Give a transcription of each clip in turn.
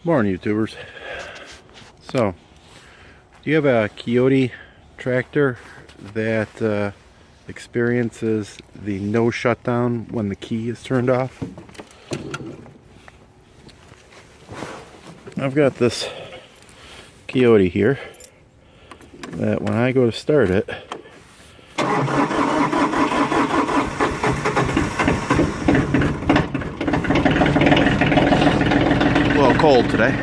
Morning, YouTubers. So, do you have a Kioti tractor that experiences the no shutdown when the key is turned off? I've got this Kioti here that when I go to start it, a little cold today.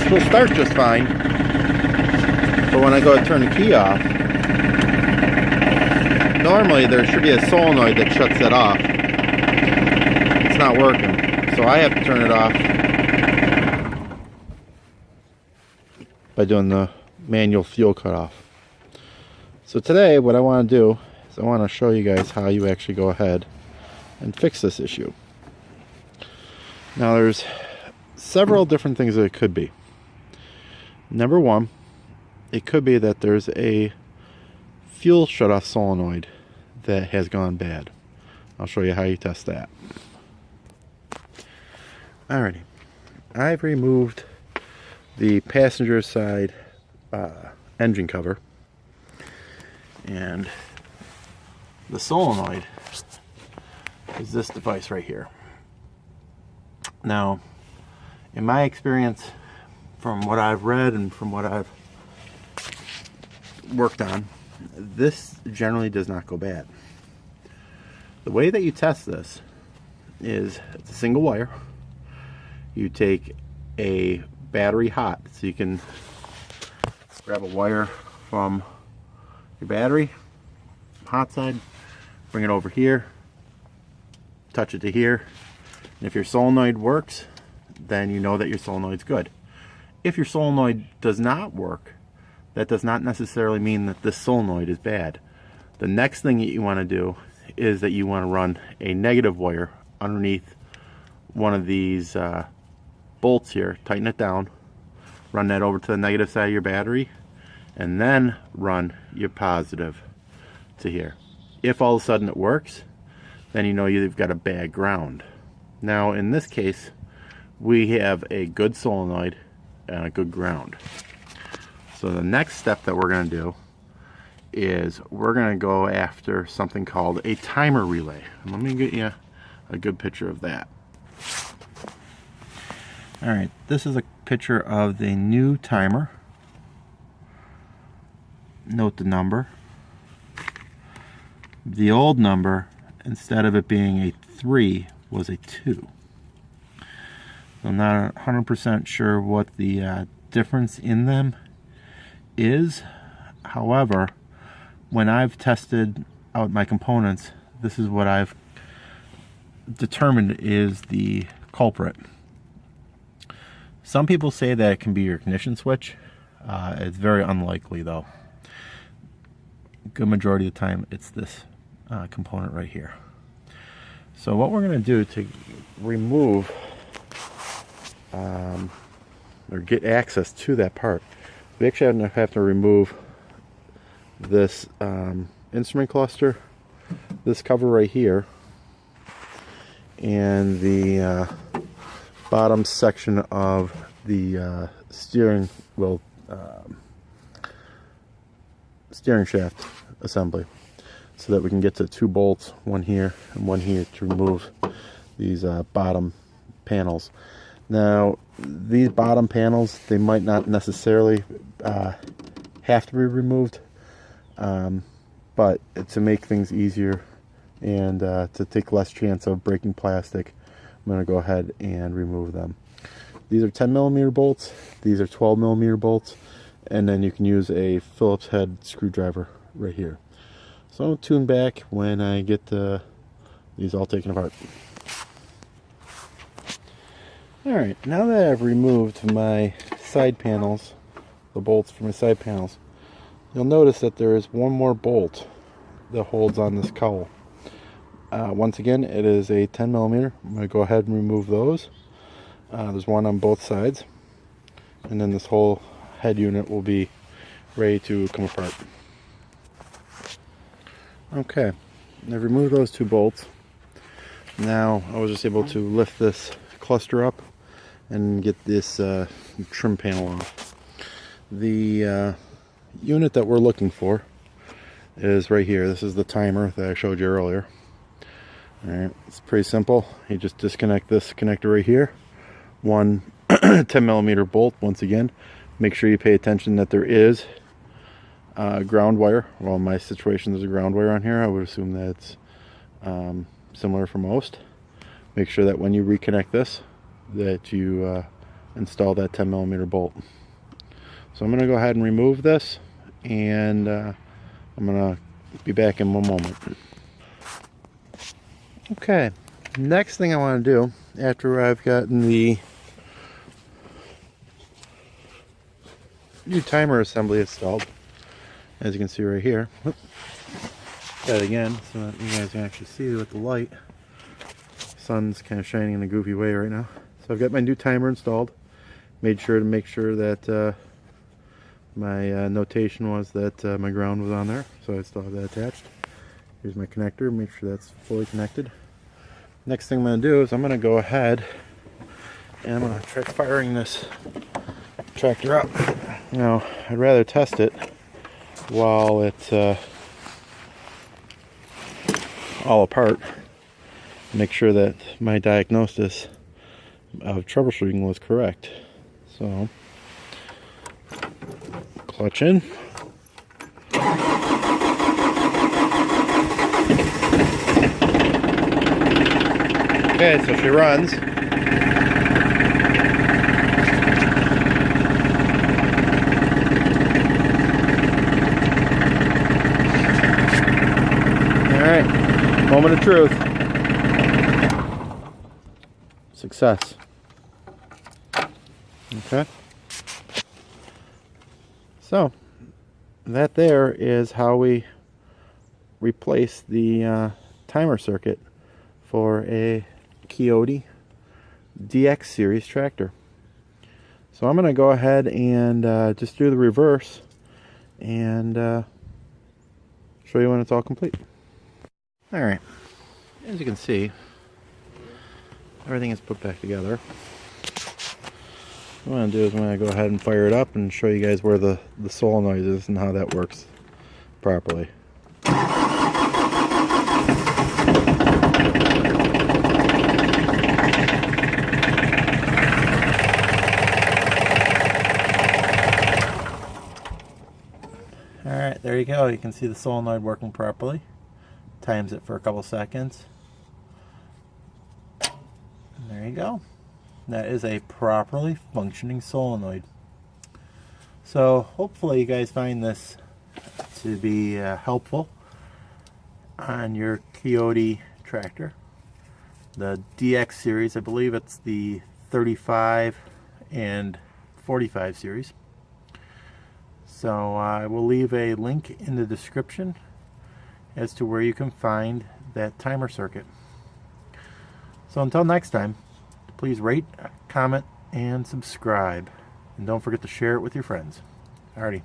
It'll start just fine, but when I go to turn the key off, normally there should be a solenoid that shuts it off. It's not working, so I have to turn it off by doing the manual fuel cutoff. So today what I want to do is I want to show you guys how you actually go ahead and fix this issue. Now there's several different things that it could be. Number one, it could be that there's a fuel shutoff solenoid that has gone bad. I'll show you how you test that. Alrighty, I've removed the passenger side engine cover, and the solenoid is this device right here. Now, in my experience, from what I've read and from what I've worked on, this generally does not go bad. The way that you test this is it's a single wire. You take a battery hot, so you can grab a wire from your battery, hot side, bring it over here, touch it to here. And if your solenoid works, then you know that your solenoid's good. If your solenoid does not work, that does not necessarily mean that this solenoid is bad. The next thing that you want to do is that you want to run a negative wire underneath one of these bolts here, tighten it down, run that over to the negative side of your battery, and then run your positive to here. If all of a sudden it works, then you know you've got a bad ground. Now in this case, we have a good solenoid and a good ground. So the next step that we're going to do is we're going to go after something called a timer relay. Let me get you a good picture of that. Alright, this is a picture of the new timer. Note the number. The old number, instead of it being a 3, was a 2. I'm not 100% sure what the difference in them is. However, when I've tested out my components, this is what I've determined is the culprit. Some people say that it can be your ignition switch. It's very unlikely though. Good majority of the time it's this component right here. So what we're going to do to remove or get access to that part, we actually have to remove this instrument cluster, this cover right here, and the bottom section of the steering wheel steering shaft assembly, so that we can get to 2 bolts, one here and one here, to remove these bottom panels. Now these bottom panels, they might not necessarily have to be removed, but to make things easier and to take less chance of breaking plastic, I'm going to go ahead and remove them. These are 10mm bolts, these are 12mm bolts, and then you can use a Phillips head screwdriver right here. So I'll tune back when I get these all taken apart. Alright, now that I've removed my side panels, the bolts from my side panels, you'll notice that there is one more bolt that holds on this cowl. Once again, it is a 10mm. I'm going to go ahead and remove those. There's one on both sides, and then this whole head unit will be ready to come apart. Okay, I've removed those 2 bolts. Now I was just able to lift this cluster up and get this trim panel off. The unit that we're looking for is right here. This is the timer that I showed you earlier. Alright, it's pretty simple. You just disconnect this connector right here. One 10mm bolt. Once again, make sure you pay attention that there is ground wire. Well, in my situation there's a ground wire on here. I would assume that's similar for most. Make sure that when you reconnect this, that you install that 10mm bolt. So I'm going to go ahead and remove this, and I'm going to be back in one moment. Okay, next thing I want to do after I've gotten the new timer assembly installed, as you can see right here. Whoop. That again so that you guys can actually see with the light. Sun's kind of shining in a goofy way right now. So I've got my new timer installed. Made sure to make sure that my notation was that my ground was on there, so I still have that attached. Here's my connector, make sure that's fully connected. Next thing I'm going to do is I'm going to go ahead and I'm going to try firing this tractor up. Now, I'd rather test it while it's all apart. Make sure that my diagnosis of troubleshooting was correct. So, clutch in. Okay, so she runs. Alright, moment of truth. Success. Okay. So, that there is how we replace the timer circuit for a Kioti DX series tractor. So I'm going to go ahead and just do the reverse and show you when it's all complete. Alright, as you can see, everything is put back together. What I'm going to do is I'm going to go ahead and fire it up and show you guys where the solenoid is and how that works properly. Alright, there you go. You can see the solenoid working properly. Times it for a couple seconds. And there you go. That is a properly functioning solenoid. So hopefully you guys find this to be helpful on your Kioti tractor. The DX series, I believe it's the 35 and 45 series. So I will leave a link in the description as to where you can find that timer circuit. So until next time, please rate, comment, and subscribe. And don't forget to share it with your friends. Alrighty.